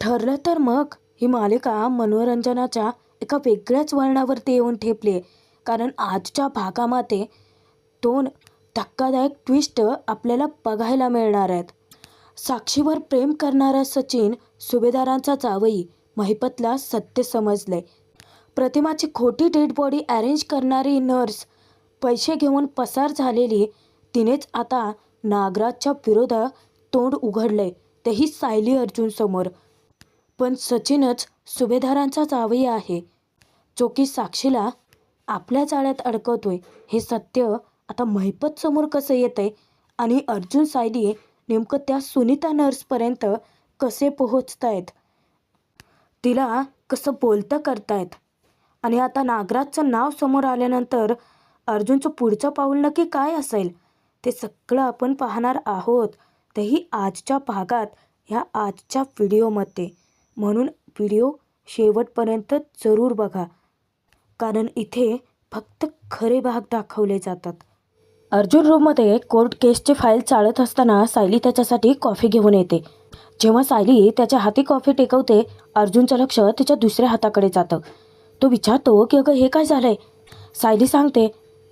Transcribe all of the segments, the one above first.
ठरलं तर मग ही मालिका मनोरंजनाच्या एका वेगळ्याच वळणावरती येऊन ठेपली. कारण आजच्या भागामध्ये दोन धक्कादायक ट्विस्ट आपल्याला बघायला मिळणार आहेत. साक्षीवर प्रेम करणारा सचिन सुभेदारांचा जावई महिपतला सत्य समजले. प्रतिमाची खोटी डेड बॉडी अरेंज करणारी नर्स पैसे घेऊन पसार झालेली तिनेच आता नागराजच्या विरोधात तोंड उघडले, तेही सायली अर्जुन समोर. पण सचिनच सुभेदारांचा जावई आहे, जो की साक्षीला आपल्या जाळ्यात अडकवतोय. हे सत्य आता महिपत समोर कसं येतंय आणि अर्जुन सायली नेमकं त्या सुनीता नर्सपर्यंत कसे पोहोचतायत, तिला कसं बोलतं करतायत आणि आता नागराजचं नाव समोर आल्यानंतर अर्जुनचं पुढचं पाऊल नक्की काय असेल, ते सगळं आपण पाहणार आहोत, तेही आजच्या भागात, ह्या आजच्या व्हिडिओमध्ये. म्हणून व्हिडिओ शेवटपर्यंत जरूर बघा, कारण इथे फक्त खरे भाग दाखवले जातात. अर्जुन रूममध्ये कोर्ट केसची फाईल चालत असताना सायली त्याच्यासाठी कॉफी घेऊन येते. जेव्हा सायली त्याच्या हाती कॉफी टेकवते, अर्जुनचं लक्ष तिच्या दुसऱ्या हाताकडे जातं. तो विचारतो की अगं हे काय झालंय? सायली सांगते,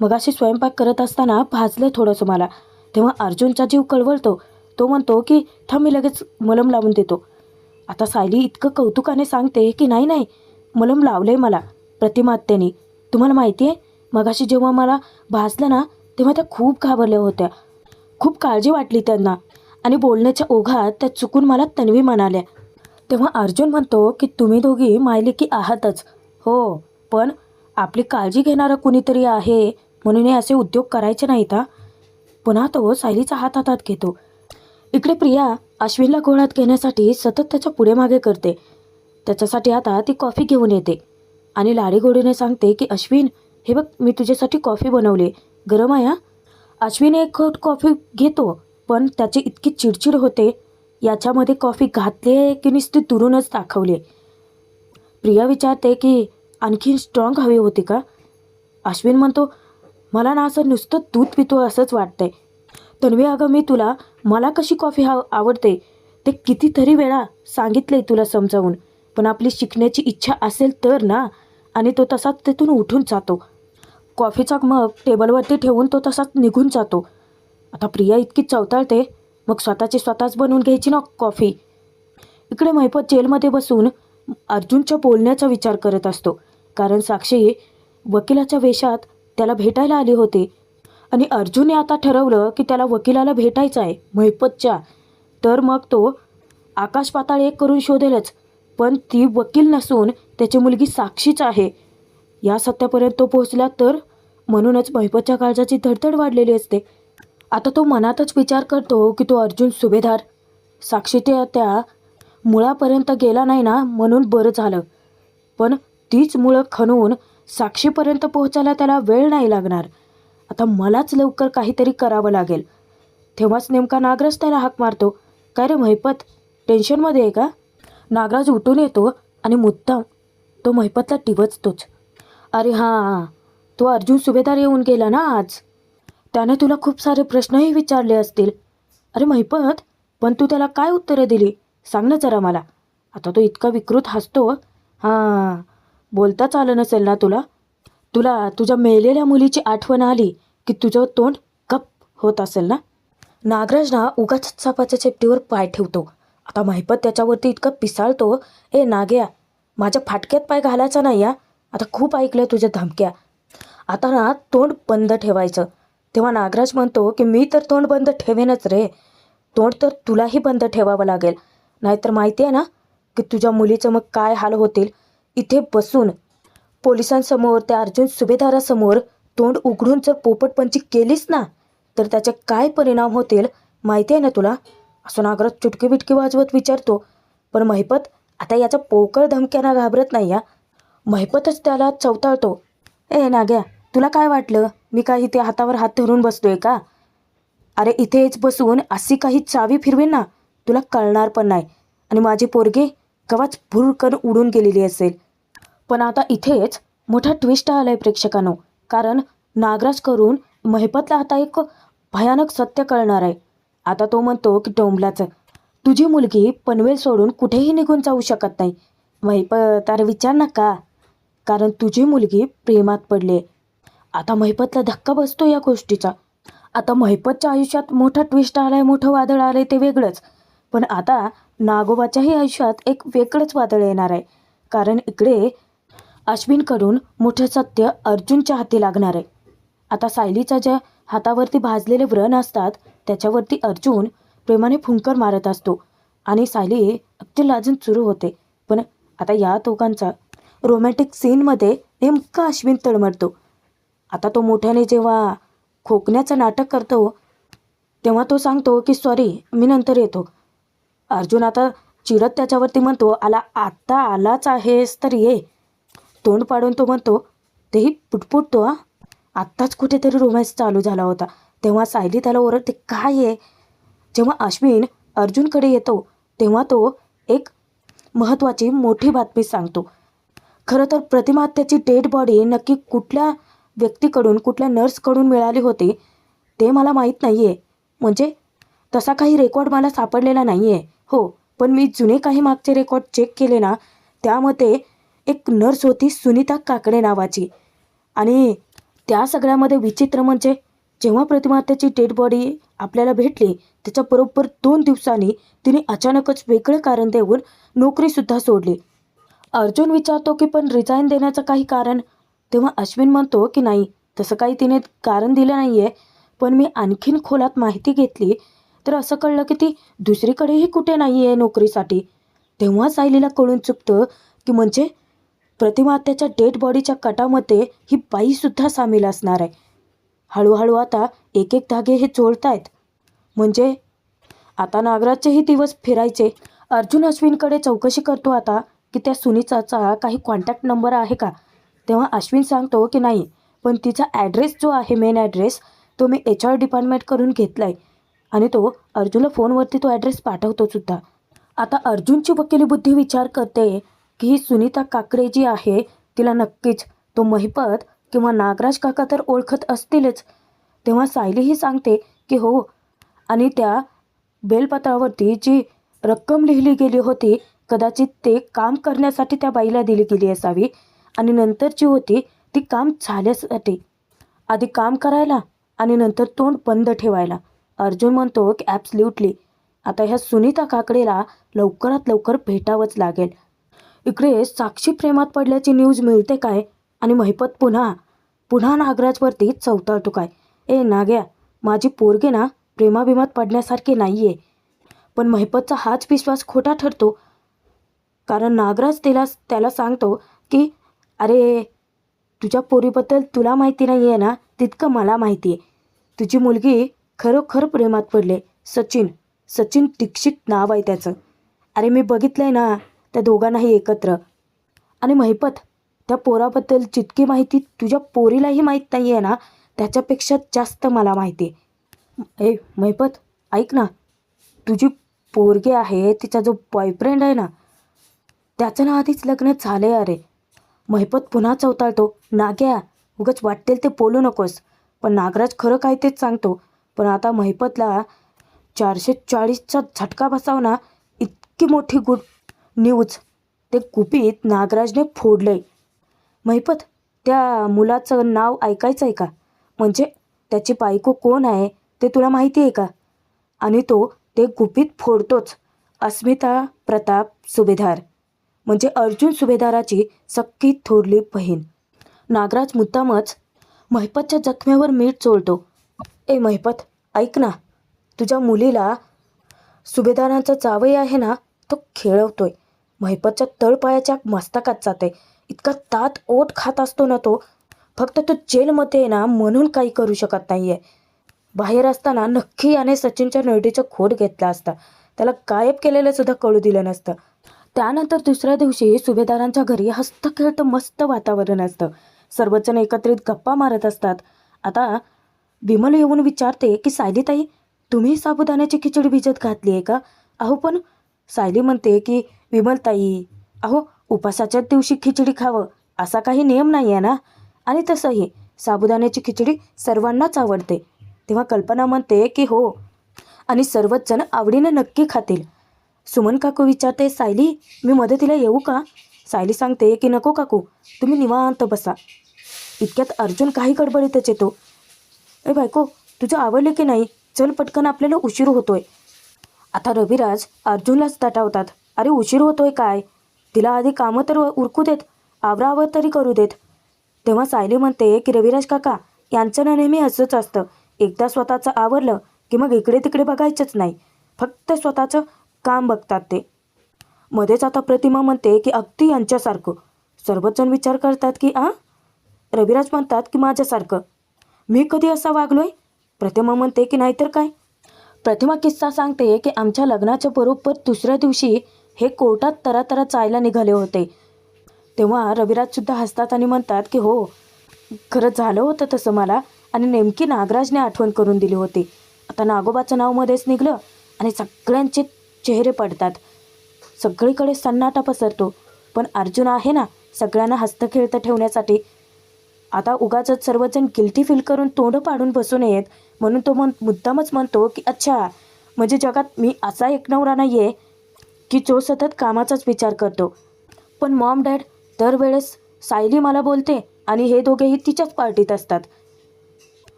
मगाशी स्वयंपाक करत असताना भाजलं थोडंसं मला. तेव्हा अर्जुनचा जीव कळवळतो. तो म्हणतो की थांब, मी लगेच मलम लावून देतो. आता सायली इतकं कौतुकाने सांगते की नाही नाही, मलम लावलंय मला प्रतिमा आत्यानी. तुम्हाला माहिती आहे, मगाशी जेव्हा मला भाजलं ना, तेव्हा त्या खूप घाबरल्या होत्या. खूप काळजी वाटली त्यांना आणि बोलण्याच्या ओघात त्या चुकून मला तन्वी म्हणाल्या. तेव्हा अर्जुन म्हणतो की तुम्ही दोघी मायलेकी आहातच हो, पण आपली काळजी घेणारं कुणीतरी आहे म्हणून हे असे उद्योग करायचे नाहीत हा. पुन्हा तो सायलीचा हात हातात घेतो. इकडे प्रिया अश्विनला गोळ्यात घेण्यासाठी सतत त्याच्या पुढे मागे करते. त्याच्यासाठी आता ती कॉफी घेऊन येते आणि लाडीगोडीने सांगते की अश्विन, हे बघ, मी तुझ्यासाठी कॉफी बनवली, गरम आहे हा. अश्विन एक घोट कॉफी घेतो, पण त्याची इतकी चिडचिड होते, याच्यामध्ये कॉफी घातली आहे की नुसती दुरूनच दाखवली. प्रिया विचारते की आणखी स्ट्रॉंग हवी होती का? अश्विन म्हणतो, मला ना असं नुसतं दूध पितो असंच वाटतंय. तन्वी अगं, मी तुला मला कशी कॉफी आवडते ते कितीतरी वेळा सांगितलंय तुला समजावून, पण आपली शिकण्याची इच्छा असेल तर ना. आणि तो तसाच तिथून उठून जातो. कॉफीचा मग टेबलवरती ठेवून तो तसाच निघून जातो. आता प्रिया इतकी चवताळते, मग स्वतःच बनवून घ्यायची ना कॉफी. इकडे महिपत जेलमध्ये बसून अर्जुनच्या बोलण्याचा विचार करत असतो, कारण साक्षी वकिलाच्या वेशात त्याला भेटायला आली होती आणि अर्जुनने आता ठरवलं की त्याला वकिलाला भेटायचं आहे महिपतच्या. तर मग तो आकाश पाताळ एक करून शोधेलच, पण ती वकील नसून त्याची मुलगी साक्षीच आहे या सत्यापर्यंत तो पोहोचला तर. म्हणूनच महिपतच्या काळजाची धडधड वाढलेली असते. आता तो मनातच विचार करतो की तो अर्जुन सुभेदार साक्षी त्या मुळापर्यंत गेला नाही ना, म्हणून बरं झालं. पण तीच मुळं खणून साक्षीपर्यंत पोहोचायला त्याला वेळ नाही लागणार. आता मलाच लवकर काहीतरी करावं लागेल. तेव्हाच नेमका नागराज त्याला हाक मारतो, काय रे महिपत, टेन्शनमध्ये आहे का? नागराज उठून येतो आणि मुद्दाम तो महिपतला डिवचतोच. अरे हां, तो अर्जुन सुभेदार येऊन गेला ना आज, त्याने तुला खूप सारे प्रश्नही विचारले असतील. अरे महिपत, पण तू त्याला काय उत्तरं दिली सांग ना जरा मला. आता तो इतका विकृत हसतो. हां, बोलताच आलं नसेल ना तुला तुझ्या मेलेल्या मुलीची आठवण आली की तुझं तोंड गप होत असेल ना. नागराज ना उगाच सापाच्या चेपटीवर पाय ठेवतो. आता महिपत त्याच्यावरती इतकं पिसाळतो, ए नाग्या, माझ्या फाटक्यात पाय घालायचा नाही या. आता खूप ऐकलं तुझ्या धमक्या, आता ना तोंड बंद ठेवायचं. तेव्हा नागराज म्हणतो की मी तर तोंड बंद ठेवेनच रे, तोंड तर तुलाही बंद ठेवावं लागेल, नाहीतर माहिती आहे ना की तुझ्या मुलीचं मग काय हाल होतील. इथे बसून पोलिसांसमोर, त्या अर्जुन सुभेदारासमोर तोंड उघडून जर पोपटपंची केलीस ना, तर त्याचे काय परिणाम होतील माहिती आहे ना तुला. असं नागराज चुटकी बिटकी वाजवत विचारतो. पण महिपत आता याच्या पोकळ धमक्यांना घाबरत नाही या. महिपतच त्याला चवताळतो, ए नाग्या, तुला काय वाटलं मी काय इथे हातावर हात धरून बसतोय का? अरे इथेच बसून अशी काही चावी फिरवीन ना, तुला कळणार पण नाही आणि माझी पोरगी कवाच भुरकन उडून गेलेली असेल. पण आता इथेच मोठा ट्विस्ट आला आहे प्रेक्षकांनो, कारण नागराज करून महिपतला आता एक भयानक सत्य कळणार आहे. आता तो म्हणतो की तुझी मुलगी पनवेल सोडून कुठेही निघून जाऊ शकत नाही. महिपत, अरे विचार ना का, कारण तुझी मुलगी प्रेमात पडली. आता महिपतला धक्का बसतो या गोष्टीचा. आता महिपतच्या आयुष्यात मोठा ट्विस्ट आलाय, मोठं वादळ आलंय ते वेगळंच. पण आता नागोबाच्याही आयुष्यात एक वेगळंच वादळ येणार आहे. कारण इकडे अश्विनकडून मोठं सत्य अर्जुनच्या हाती लागणार आहे. आता सायलीच्या ज्या हातावरती भाजलेले व्रण असतात त्याच्यावरती अर्जुन प्रेमाने फुंकर मारत असतो आणि सायली अगदी लाजून सुरू होते. पण आता या दोघांचा रोमॅन्टिक सीनमध्ये नेमका अश्विन तळमळतो. आता तो मोठ्याने जेव्हा खोकण्याचं नाटक करतो तेव्हा तो सांगतो की सॉरी, मी नंतर येतो. अर्जुन आता चिडत त्याच्यावरती म्हणतो, आता आलाच आहेस तर ये. तोंड पाडून तो म्हणतो, तेही पुटपुटतो, आत्ताच कुठेतरी रोमॅन्स चालू झाला होता. तेव्हा सायली त्याला ओरडते, काय आहे. जेव्हा अश्विन अर्जुनकडे येतो तेव्हा तो एक महत्त्वाची मोठी बातमी सांगतो. खरं तर प्रतिमा त्याची डेड बॉडी नक्की कुठल्या व्यक्तीकडून, कुठल्या नर्सकडून मिळाली होती ते मला माहीत नाही आहे. म्हणजे तसा काही रेकॉर्ड मला सापडलेला नाही आहे. हो, पण मी जुने काही मागचे रेकॉर्ड चेक केले ना, त्यामध्ये एक नर्स होती सुनीता काकडे नावाची. आणि त्या सगळ्यामध्ये विचित्र म्हणजे जेव्हा प्रतिमा त्याची डेड बॉडी आपल्याला भेटली त्याच्याबरोबर 2 दिवसांनी तिने अचानकच वेगळं कारण देऊन नोकरीसुद्धा सोडली. अर्जुन विचारतो की पण रिझाईन देण्याचं काही कारण. तेव्हा अश्विन म्हणतो की नाही, तसं काही तिने कारण दिलं नाही आहे. पण मी आणखीन खोलात माहिती घेतली तर असं कळलं की ती दुसरीकडेही कुठे नाही आहे नोकरीसाठी. तेव्हा सायलीला कळून चुकतं की म्हणजे प्रतिमा त्याच्या डेड बॉडीच्या कटामध्ये ही बाईसुद्धा सामील असणार आहे. हळूहळू आता एक एक धागे हे जोडत आहेत. म्हणजे आता नागराजचेही दिवस फिरायचे. अर्जुन अश्विनकडे चौकशी करतो आता की त्या सुनीताचा काही कॉन्टॅक्ट नंबर आहे का. तेव्हा अश्विन सांगतो की नाही, पण तिचा ॲड्रेस जो आहे, मेन ॲड्रेस, तो मी HR डिपार्टमेंटकडून घेतला आहे. आणि तो अर्जुनला फोनवरती तो ॲड्रेस पाठवतो सुद्धा. आता अर्जुनची वकिली बुद्धी विचार करते की ही सुनीता काकडे जी आहे तिला नक्कीच तो महिपत किंवा नागराज काका तर ओळखत असतीलच. तेव्हा सायलीही सांगते की हो, आणि त्या बेलपत्रावरती जी रक्कम लिहिली गेली होती कदाचित ते काम करण्यासाठी त्या बाईला दिली गेली असावी आणि नंतरची होती ती काम झाल्यासाठी. आधी काम करायला आणि नंतर तोंड बंद ठेवायला. अर्जुन म्हणतो की ॲब्सल्युटली. आता ह्या सुनीता काकडेला लवकरात लवकर भेटावंच लागेल. इकडे साक्षी प्रेमात पडल्याची न्यूज मिळते काय आणि महिपत पुन्हा नागराजवरती चवताळतो काय. नाग्या, माझी पोरगी ना प्रेमाभिमात पडण्यासारखी नाही आहे. पण महिपतचा हाच विश्वास खोटा ठरतो. कारण नागराज त्याला सांगतो की अरे, तुझ्या पोरीबद्दल तुला माहिती नाही आहे ना, तितकं मला माहिती आहे. तुझी मुलगी खरोखर प्रेमात पडले. सचिन दीक्षित नाव आहे त्याचं. अरे मी बघितलं आहे ना त्या दोघांनाही एकत्र. आणि महिपत, त्या पोराबद्दल जितकी माहिती तुझ्या पोरीलाही माहीत नाही आहे ना, त्याच्यापेक्षा जास्त मला माहिती आहे. महिपत ऐक ना, तुझी पोरगी आहे, तिचा जो बॉयफ्रेंड आहे ना त्याचं ना आधीच लग्न झालं आहे. अरे, महिपत पुन्हा चवताळतो, नाग्या उगाच वाटेल ते बोलू नकोस. पण नागराज खरं काय तेच सांगतो. पण आता महिपतला 440चा झटका बसाव ना, इतकी मोठी गुड न्यूज ते गुपित नागराजने फोडलंय. महिपत, त्या मुलाचं नाव ऐकायचं आहे का. म्हणजे त्याची बायको कोण आहे ते तुला माहिती आहे का. आणि तो ते गुपित फोडतोच. अस्मिता प्रताप सुभेदार, म्हणजे अर्जुन सुभेदाराची सख्खी थोरली बहीण. नागराज मुद्दामच महिपतच्या जखमेवर मीठ चोळतो. महिपत ऐक ना, तुझ्या मुलीला सुभेदारांचा जावई आहे ना तो खेळवतोय. महिपतच्या तळपायाच्या मस्तकात जाते. इतका तात ओठ खात असतो ना तो. फक्त तो जेलमध्ये आहे ना म्हणून काही करू शकत नाही आहे. बाहेर असताना नक्की याने सचिनच्या नरडीचा खोड घेतला असता. त्याला गायब केलेलं सुद्धा कळू दिलं नसतं. त्यानंतर दुसऱ्या दिवशी सुभेदारांच्या घरी हस्तखेळतं मस्त वातावरण असतं. सर्वजण एकत्रित गप्पा मारत असतात. आता विमल येऊन विचारते की सायलीताई, तुम्ही साबुदाण्याची खिचडी भिजत घातली आहे का. पण सायली म्हणते की विमलताई, उपासाच्याच दिवशी खिचडी खावं असा काही नियम नाही आहे ना, आणि तसंही साबुदाण्याची खिचडी सर्वांनाच आवडते. तेव्हा कल्पना म्हणते की हो, आणि सर्वच जण आवडीने नक्की खातील. सुमन काकू विचारते, सायली मी मदतीला येऊ का? सायली सांगते की नको काकू, तुम्ही निवांत बसा. इतक्यात अर्जुन काही गडबडीतच येतो. ए बायको, तुझं आवडले की नाही? चल पटकन, आपल्याला उशीर होतोय. आता रविराज अर्जुनलाच तटावतात. अरे उशीर होतोय काय? तिला आधी कामं तर उरकू देत, आवरावर तरी करू देत. तेव्हा सायली म्हणते की रविराज काका, यांचं ना नेहमी असंच असतं. एकदा स्वतःचं आवरलं की मग इकडे तिकडे बघायचंच नाही, फक्त स्वतःचं काम बघतात ते. मध्येच आता प्रतिमा म्हणते की अगदी यांच्यासारखं. सर्वजण विचार करतात की रविराज म्हणतात की माझ्यासारखं. मी कधी असा वागलोय? प्रतिमा म्हणते की नाहीतर काय. प्रतिमा किस्सा सांगते की आमच्या लग्नाच्या बरोबर दुसऱ्या दिवशी हे कोर्टात तरातरा चायला निघाले होते. तेव्हा रविराजसुद्धा हसतात आणि म्हणतात की हो, खरं झालं होतं तसं मला, आणि नेमकी नागराजने आठवण करून दिली होती. आता नागोबाचं नाव मध्येच निघलं आणि सगळ्यांचे चेहरे पडतात. सगळीकडे सन्नाटा पसरतो. पण अर्जुन आहे ना सगळ्यांना हस्तखेळतं ठेवण्यासाठी. आता उगाचच सर्वजण गिल्टी फील करून तोंड पाडून बसू नयेत म्हणून तो मुद्दामच म्हणतो की अच्छा, म्हणजे जगात मी असा एक नवरा नाही आहे की जो सतत कामाचाच विचार करतो. पण मॉम डॅड दरवेळेस सायली मला बोलते आणि हे दोघेही तिच्याच पार्टीत असतात.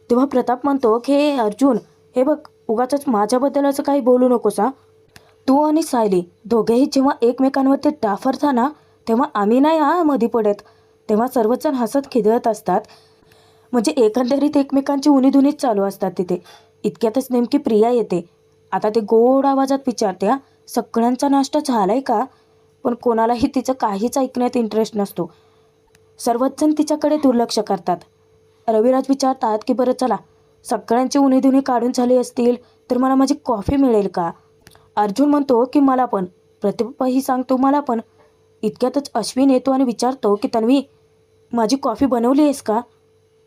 तेव्हा प्रताप म्हणतो की हे अर्जुन, हे बघ, उगाचच माझ्याबद्दल असं काही बोलू नकोस हा. तू आणि सायली दोघेही जेव्हा एकमेकांवरती डाफरता ना, तेव्हा आम्ही नाही मधी पडत. तेव्हा सर्वजण हसत खिदळत असतात. म्हणजे एकंदरीत एकमेकांची उणीधुनीच चालू असतात तिथे. इतक्यातच नेमकी प्रिया येते. आता ते गोड आवाजात विचारते, सगळ्यांचा नाश्ता झालाय का? पण कोणालाही तिचं काहीच ऐकण्यात इंटरेस्ट नसतो. सर्वच जण तिच्याकडे दुर्लक्ष करतात. रविराज विचारतात की बरं चला, सगळ्यांची उणीधुनी काढून झाली असतील तर मला माझी कॉफी मिळेल का? अर्जुन म्हणतो की मला पण. प्रतिभाही सांगतो मला पण. इतक्यातच अश्विन येतो आणि विचारतो की तन्वी, माझी कॉफी बनवली आहेस का?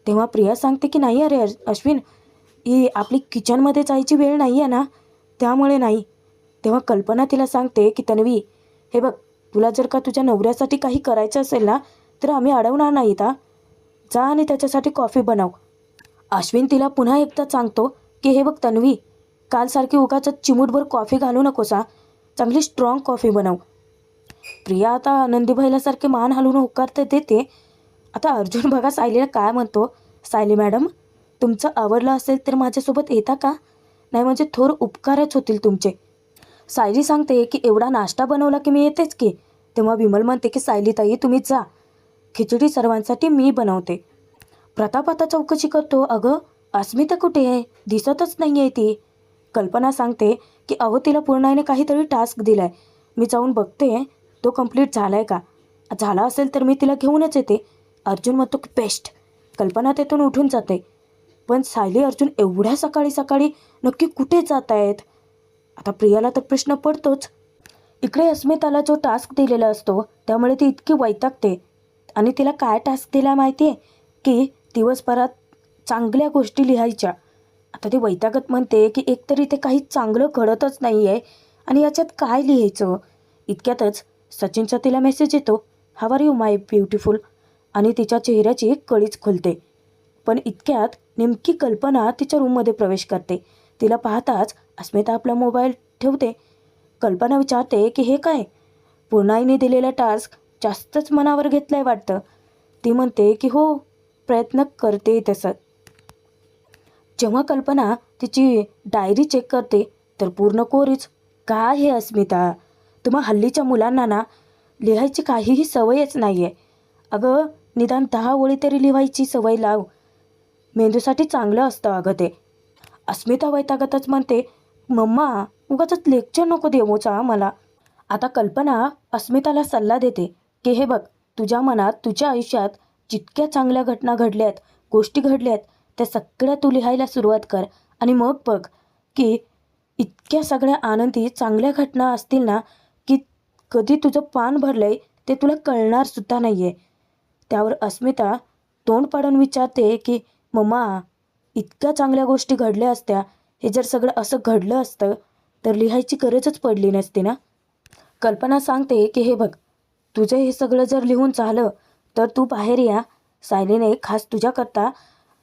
तेव्हा प्रिया सांगते की नाही अरे अश्विन, ही आपली किचनमध्ये जायची वेळ नाही आहे ना, त्यामुळे नाही. तेव्हा कल्पना तिला सांगते की तन्वी, हे बघ, तुला जर का तुझ्या नवऱ्यासाठी काही करायचं असेल ना तर आम्ही अडवणार नाहीत. जा आणि त्याच्यासाठी कॉफी बनव. अश्विन तिला पुन्हा एकदा सांगतो की हे बघ तन्वी, कालसारखी उगाचच चिमूटभर कॉफी घालू नकोस. चांगली स्ट्रॉंग कॉफी बनव. प्रिया आता आनंदी बैलासारखे मान हलवून होकार तर देते. आता अर्जुन बघा सायलीला काय म्हणतो, सायली मॅडम, तुमचं आवडलं असेल तर माझ्यासोबत येता का? नाही म्हणजे थोर उपकारच होतील तुमचे. सायली सांगते की एवढा नाश्ता बनवला की मी येतेच की. तेव्हा विमल म्हणते की सायलीताई तुम्ही जा, खिचडी सर्वांसाठी मी बनवते. प्रताप आता चौकशी करतो, अगं अस्मिता कुठे आहे? दिसतच नाही आहे ती. कल्पना सांगते की अहो, तिला पूर्णाने काहीतरी टास्क दिलाय, मी जाऊन बघते तो कंप्लीट झालाय का. झाला असेल तर मी तिला घेऊनच येते. अर्जुन म्हणतो की बेस्ट. कल्पना तेथून उठून जाते. पण सायली अर्जुन एवढ्या सकाळी सकाळी नक्की कुठे जात आहेत? आता प्रियाला तर प्रश्न पडतोच. इकडे अस्मिताला जो टास्क दिलेला असतो त्यामुळे ती इतकी वैतागते. आणि तिला काय टास्क दिला माहिती आहे की दिवसभरात चांगल्या गोष्टी लिहायच्या. आता ती वैतागत म्हणते की एकतरी ते काही चांगलं घडतच नाही आहे आणि याच्यात काय लिहायचं. इतक्यातच सचिनचा तिला मेसेज येतो, how are you my beautiful, आणि तिच्या चेहऱ्याची कळीच खुलते. पण इतक्यात नेमकी कल्पना तिच्या रूममध्ये प्रवेश करते. तिला पाहताच अस्मिता आपला मोबाईल ठेवते. कल्पना विचारते की हे काय? पूर्णाईने दिलेला टास्क जास्तच मनावर घेतलंय वाटतं. ती म्हणते की हो, प्रयत्न करते तसं. जेव्हा कल्पना तिची डायरी चेक करते तर पूर्ण कोरीच. काय हे अस्मिता, तुम्हा हल्लीच्या मुलांना ना लिहायची काहीही सवयच नाही आहे. अगं निदान 10 ओळी तरी लिहायची सवय लाव, मेंदूसाठी चांगलं असतं अगं ते. अस्मिता वैतागतच म्हणते, मम्मा उगाचच लेक्चर नको देऊचा मला. आता कल्पना अस्मिताला सल्ला देते की हे बघ, तुझ्या मनात तुझ्या आयुष्यात जितक्या चांगल्या घटना घडल्यात, गोष्टी घडल्यात, त्या सगळ्या तू लिहायला सुरुवात कर. आणि मग बघ की इतक्या सगळ्या आनंदी चांगल्या घटना असतील ना की कधी तुझं पान भरलंय ते तुला कळणार सुद्धा नाही आहे. त्यावर अस्मिता तोंड पाडून विचारते की मम्मा, इतक्या चांगल्या गोष्टी घडल्या असत्या, हे जर सगळं असं घडलं असतं तर लिहायची गरजच पडली नसती ना. कल्पना सांगते की हे बघ, तुझं हे सगळं जर लिहून झालं तर तू बाहेर या, सायलीने खास तुझ्याकरता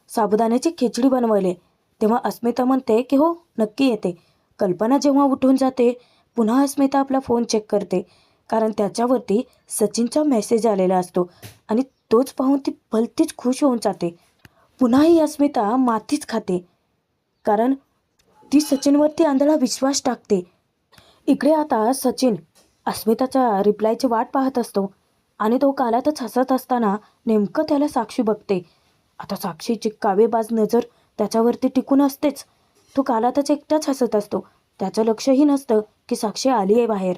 साबुदाण्याची खिचडी बनवले. तेव्हा अस्मिता म्हणते की हो नक्की येते. कल्पना जेव्हा उठून जाते पुन्हा अस्मिता आपला फोन चेक करते, कारण त्याच्यावरती सचिनचा मेसेज आलेला असतो आणि तोच पाहून ती भलतीच खुश होऊन जाते. पुन्हा ही अस्मिता मातीच खाते, कारण ती सचिनवरती आंधळा विश्वास टाकते. इकडे आता सचिन अस्मिताच्या रिप्लायची वाट पाहत असतो आणि तो कालातच हसत असताना नेमकं त्याला साक्षी बघते. आता साक्षीची कावेबाज नजर त्याच्यावरती टिकून असतेच. तो कालातच एकटाच हसत असतो. त्याचं लक्षही नसतं की साक्षी आली आहे बाहेर.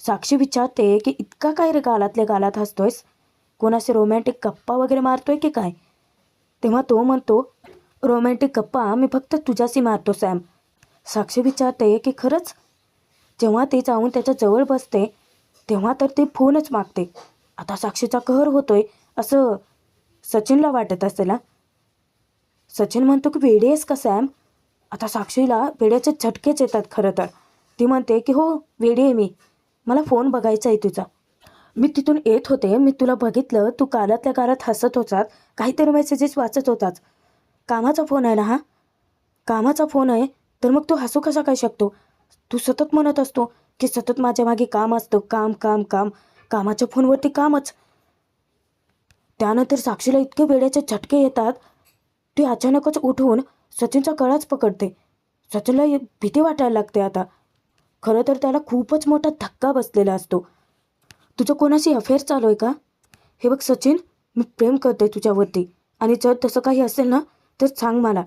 साक्षी विचारते की इतका काय रे गालातल्या गालात हसतोयस? कोणाशी रोमॅन्टिक गप्पा वगैरे मारतोय की काय? तेव्हा तो म्हणतो, रोमॅन्टिक गप्पा मी फक्त तुझ्याशी मारतो सॅम. साक्षी विचारते की खरंच? जेव्हा ती जाऊन त्याच्या जवळ बसते तेव्हा तर ती फोनच मागते. आता साक्षीचा कहर होतोय असं सचिनला वाटत असेल. सचिन म्हणतो की वेडी आहेस का सॅम? आता साक्षीला वेड्याचे झटकेच येतात खरं तर. ती म्हणते की हो वेडी आहे मी, मला फोन बघायचा आहे तुझा. मी तिथून येत होते, मी तुला बघितलं, तू कालातल्या काळात हसत होतात, काहीतरी मेसेजेस वाचत होताच. कामाचा फोन आहे ना हा? कामाचा फोन आहे तर मग तू हसू कसा काय शकतो? तू सतत म्हणत असतो की सतत माझ्या मागे काम असतं, काम काम काम, कामाच्या फोनवरती कामच. त्यानंतर साक्षीला इतके वेड्याचे झटके येतात, ती अचानकच उठून सचिनचा गळाच पकडते. सचिनला भीती वाटायला लागते आता. खरं तर त्याला खूपच मोठा धक्का बसलेला असतो. तुझं कोणाशी अफेअर चालू आहे का? हे बघ सचिन, मी प्रेम करते तुझ्यावरती आणि जर तसं काही असेल ना तर सांग मला.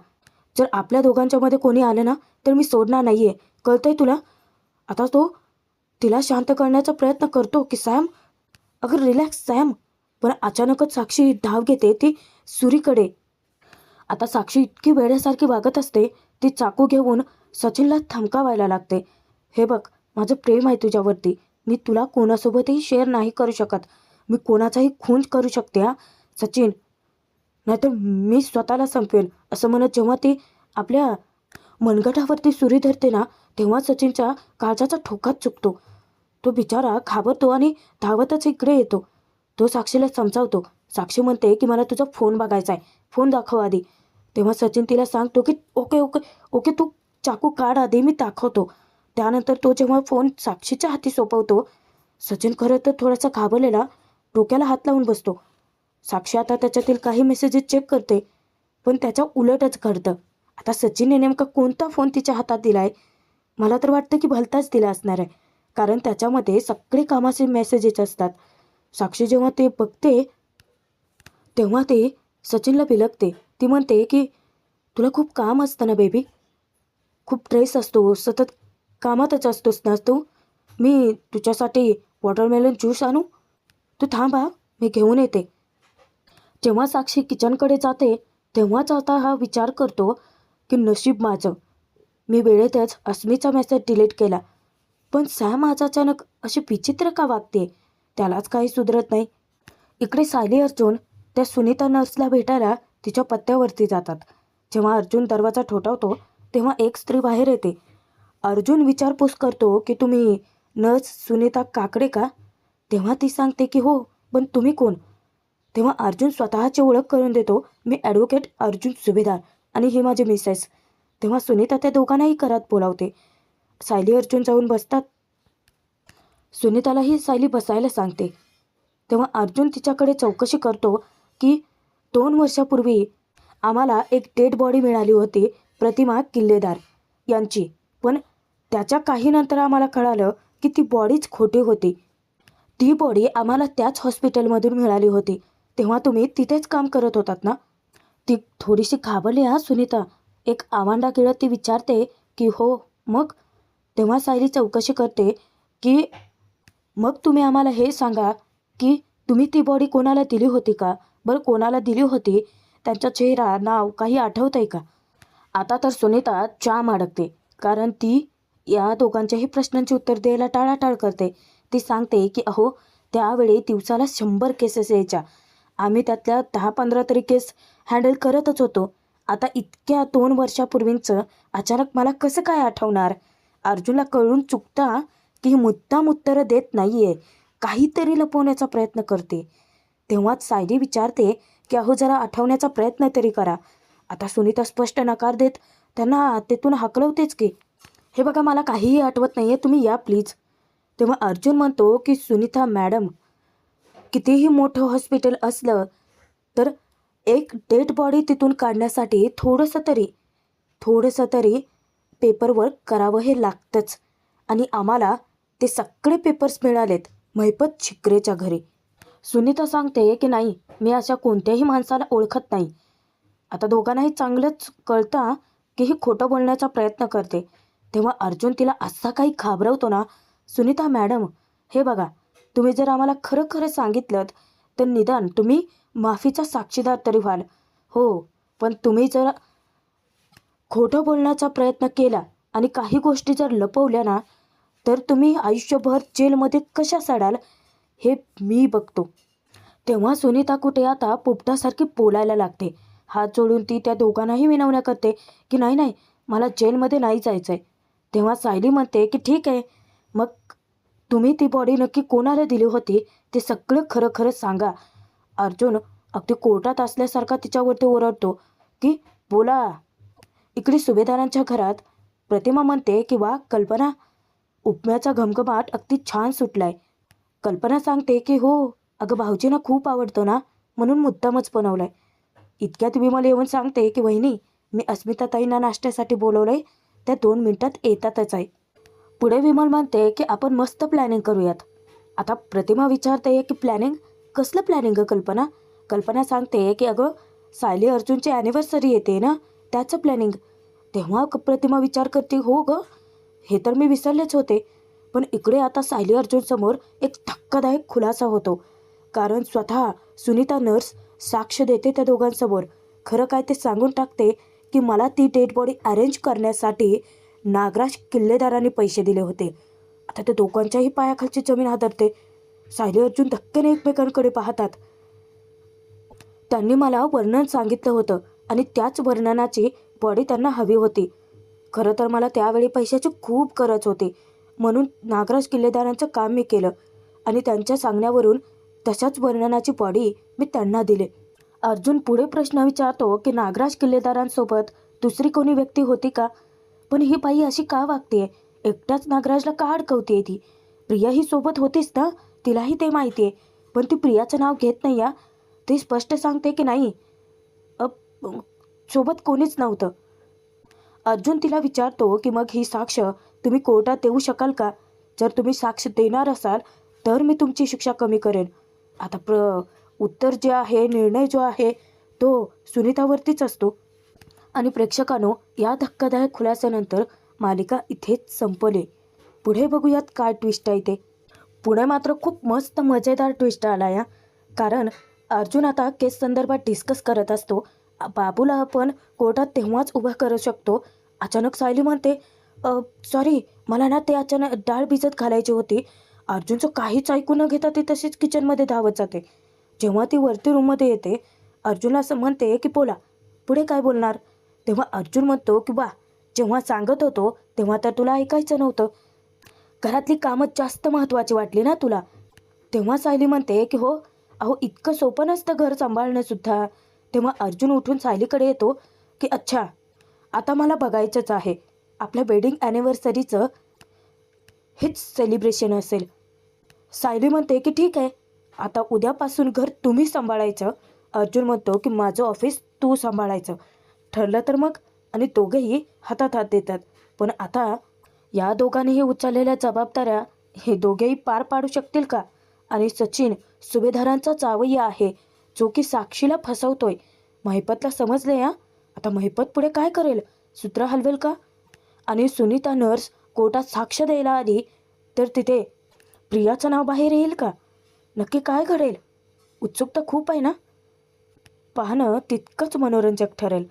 जर आपल्या दोघांच्यामध्ये कोणी आलं ना तर मी सोडणार नाही आहे, कळतंय तुला? आता तो तिला शांत करण्याचा प्रयत्न करतो की सॅम, अगं रिलॅक्स सॅम. पण अचानकच साक्षी धाव घेते ती सुरीकडे. आता साक्षी इतकी वेड्यासारखी वागत असते, ती चाकू घेऊन सचिनला धमकावायला लागते. हे बघ, माझं प्रेम आहे तुझ्यावरती, मी तुला कोणासोबतही शेअर नाही करू शकत. मी कोणाचाही खून करू शकते हा सचिन, नाहीतर मी स्वतःला संपवेल. असं म्हणत जेव्हा ती आपल्या मनगटावरती सुरी धरते ना तेव्हा सचिनच्या काळजाचा ठोकाच चुकतो. तो बिचारा घाबरतो आणि धावतच इकडे येतो. तो साक्षीला समजावतो. साक्षी म्हणते की मला तुझा फोन बघायचा आहे, फोन दाखव आधी. तेव्हा सचिन तिला सांगतो की ओके ओके ओके, तू चाकू काढ आधी, मी दाखवतो. त्यानंतर तो जेव्हा फोन साक्षीच्या हाती सोपवतो, सचिन खरं तर थोडासा घाबरलेला डोक्याला हात लावून बसतो. साक्षी आता त्याच्यातील काही मेसेजेस चेक करते, पण त्याच्या उलटच घडतं. आता सचिनने नेमका कोणता फोन तिच्या हातात दिला आहे? मला तर वाटतं की भलताच दिला असणार आहे, कारण त्याच्यामध्ये सगळे कामाचे मेसेजेस असतात. साक्षी जेव्हा ते बघते तेव्हा ते सचिनला बिलगते. ती म्हणते की तुला खूप काम असतं ना बेबी, खूप स्ट्रेस असतो, सतत कामातच असतोस ना तू. मी तुझ्यासाठी वॉटरमेलन ज्यूस आणू? तू थांब हा, मी घेऊन येते. जेव्हा साक्षी किचनकडे जाते तेव्हाच आता हा विचार करतो की नशीब माझं, मी वेळेतच अस्मीचा मेसेज डिलीट केला. पण सॅम आज अचानक अशी विचित्र का वागते? त्यालाच काही सुधरत नाही. इकडे सायली अर्जुन त्या सुनीता नर्सला भेटायला तिच्या पत्त्यावरती जातात. जेव्हा अर्जुन दरवाजा ठोठावतो तेव्हा एक स्त्री बाहेर येते. अर्जुन विचारपूस करतो की तुम्ही नर्स सुनीता काकडे का? तेव्हा ती सांगते की हो, पण तुम्ही कोण? तेव्हा अर्जुन स्वतःची ओळख करून देतो, मी ॲडव्होकेट अर्जुन सुभेदार आणि ही माझी मिसेस. तेव्हा सुनीता त्या दोघांनाही करत बोलावते. सायली अर्जुन जाऊन बसतात. सुनीतालाही सायली बसायला सांगते. तेव्हा अर्जुन तिच्याकडे चौकशी करतो की 2 वर्षापूर्वी आम्हाला एक डेड बॉडी मिळाली होती प्रतिमा किल्लेदार यांची, पण त्याच्या काही नंतर आम्हाला कळालं की ती बॉडीच खोटी होती. ती बॉडी आम्हाला त्याच हॉस्पिटलमधून मिळाली होती. तेव्हा तुम्ही तिथेच काम करत होतात ना? ती थोडीशी घाबरली हा सुनीता. एक आवांडा गिळत ती विचारते की हो मग? तेव्हा सायली चौकशी करते की मग तुम्ही आम्हाला हे सांगा की तुम्ही ती बॉडी कोणाला दिली होती का? बरं कोणाला दिली होती, त्यांचा चेहरा, नाव काही आठवत आहे का? आता तर सुनीता जाम अडकते, कारण ती या दोघांच्याही प्रश्नांची उत्तर द्यायला टाळाटाळ करते. ती सांगते की अहो, त्यावेळी दिवसाला 100 केसेस यायच्या, आम्ही त्यातल्या 10-15 तरी केस हँडल करतच होतो. आता इतक्या 2 वर्षापूर्वींचं अचानक मला कसं काय आठवणार? अर्जुनला कळून चुकता की ही मुद्दाम उत्तरं देत नाही आहे, काहीतरी लपवण्याचा प्रयत्न करते. तेव्हाच सायली विचारते की अहो जरा आठवण्याचा प्रयत्न तरी करा. आता सुनीता स्पष्ट नकार देत त्यांना तेथून हाकलवतेच की. हे बघा मला काहीही आठवत नाही आहे, तुम्ही या प्लीज. तेव्हा अर्जुन म्हणतो की सुनीता मॅडम, कितीही मोठं हॉस्पिटल असलं तर एक डेड बॉडी तिथून काढण्यासाठी थोडंसं तरी पेपरवर्क करावं हे लागतंच. आणि आम्हाला ते सगळे पेपर्स मिळालेत महिपत शिकरेच्या घरी. सुनीता सांगते की नाही, मी अशा कोणत्याही माणसाला ओळखत नाही. आता दोघांनाही चांगलंच कळतं की ही खोटं बोलण्याचा प्रयत्न करते. तेव्हा अर्जुन तिला असा काही घाबरवतो ना, सुनीता मॅडम हे बघा, तुम्ही जर आम्हाला खरं खरं सांगितलं तर निदान तुम्ही माफीचा साक्षीदार तरी व्हाल. हो, पण तुम्ही जर खोटं बोलण्याचा प्रयत्न केला आणि काही गोष्टी जर लपवल्या ना, तर तुम्ही आयुष्यभर जेलमध्ये कशा सडाल हे मी बघतो. तेव्हा सुनीता कुठे आता पोपटासारखी बोलायला लागते. हात जोडून ती त्या दोघांनाही विनवण्या करते की नाही नाही, मला जेलमध्ये नाही जायचं आहे. तेव्हा सायली म्हणते की ठीक आहे, मग तुम्ही ती बॉडी नक्की कोणाला दिली होती ते सगळं खरं खरं सांगा. अर्जुन अगदी कोर्टात असल्यासारखा तिच्यावरती ओरडतो की बोला. इकडे सुभेदारांच्या घरात प्रतिमा म्हणते की वा कल्पना, उपम्याचा घमघमाट अगदी छान सुटलाय. कल्पना सांगते की हो अगं, भाऊजींना खूप आवडतो ना, म्हणून मुद्दामच बनवलाय. इतक्यात विमल येऊन सांगते की वहिनी, मी अस्मिताताईंना नाश्त्यासाठी बोलवलंय, त्या 2 मिनिटात येतातच आहे. पुढे विमल म्हणते की आपण मस्त प्लॅनिंग करूयात. आता प्रतिमा विचारते की प्लॅनिंग? कसलं प्लॅनिंग ग कल्पना? कल्पना सांगते की अगं, सायली अर्जुनची ॲनिव्हर्सरी येते ना, त्याचं प्लॅनिंग. तेव्हा प्रतिमा विचार करते, हो ग, हे तर मी विसरलेच होते. पण इकडे आता सायली अर्जुनसमोर एक धक्कादायक खुलासा होतो. कारण स्वतः सुनीता नर्स साक्ष देते त्या दोघांसमोर. खरं काय ते सांगून टाकते की मला ती डेड बॉडी अरेंज करण्यासाठी नागराज किल्लेदारांनी पैसे दिले होते. आता त्या दोघांच्याही पायाखालची जमीन हादरते. सायली अर्जुन धक्क्याने एकमेकांकडे पाहतात. त्यांनी मला वर्णन सांगितलं होतं आणि त्याच वर्णनाची बॉडी त्यांना हवी होती. खरं तर मला त्यावेळी पैशाची खूप गरज होती, म्हणून नागराज किल्लेदारांचं काम मी केलं आणि त्यांच्या सांगण्यावरून तशाच वर्णनाची बॉडी मी त्यांना दिली. अर्जुन पुढे प्रश्न विचारतो की नागराज किल्लेदारांसोबत दुसरी कोणी व्यक्ती होती का? पण ही बाई अशी का वागते? एकटाच नागराजला का अडकवते ती? प्रिया ही सोबत होतीच ना, तिलाही ते माहिती आहे. पण ती प्रियाचं नाव घेत नाही या. ती स्पष्ट सांगते की नाही, सोबत कोणीच नव्हतं. अर्जुन तिला विचारतो की मग ही साक्ष तुम्ही कोर्टात देऊ शकाल का? जर तुम्ही साक्ष देणार असाल तर मी तुमची शिक्षा कमी करेन. आता उत्तर जे आहे, निर्णय जो आहे तो सुनीतावरतीच असतो. आणि प्रेक्षकांनो, या धक्कादायक खुलासानंतर मालिका इथेच संपली. पुढे बघूयात काय ट्विस्ट आहे ते. पुढे मात्र खूप मस्त मजेदार ट्विस्ट आला या. कारण अर्जुन आता केस संदर्भात डिस्कस करत असतो. बाबूला आपण कोर्टात तेव्हाच उभा करू शकतो. अचानक सायली म्हणते, सॉरी, मला ना ते अचानक डाळ भिजत घालायची होती. अर्जुनचं काहीच ऐकून न घेता ती तशीच किचनमध्ये धावत जाते. जेव्हा ती वरती रूममध्ये येते, अर्जुनला असं म्हणते की बोला, पुढे काय बोलणार? तेव्हा अर्जुन म्हणतो की वा, जेव्हा सांगत होतो तेव्हा तर तुला ऐकायचं नव्हतं. घरातली कामं जास्त महत्त्वाची वाटली ना तुला. तेव्हा सायली म्हणते की हो, अहो इतकं सोपं नसतं घर सांभाळणं सुद्धा. तेव्हा अर्जुन उठून सायलीकडे येतो की अच्छा, आता मला बघायचंच आहे. आपल्या वेडिंग ॲनिव्हर्सरीचं हेच सेलिब्रेशन असेल. सायली म्हणते की ठीक आहे, आता उद्यापासून घर तुम्ही सांभाळायचं. अर्जुन म्हणतो की माझं ऑफिस तू सांभाळायचं. ठरलं तर मग. आणि दोघेही हातात हात देतात. पण आता या दोघांनीही उचललेल्या जबाबदाऱ्या हे दोघेही पार पाडू शकतील का? आणि सचिन सुभेदारांचा जावई आहे, जो की साक्षीला फसवतोय. महिपतला समजले या. आता महिपत पुढे काय करेल? सूत्र हलवेल का? आणि सुनीता नर्स कोर्टात साक्ष द्यायला आली तर तिथे प्रियाचं नाव बाहेर येईल का? नक्की काय घडेल? उत्सुकता खूप आहे ना. पाहणं तितकंच मनोरंजक ठरेल.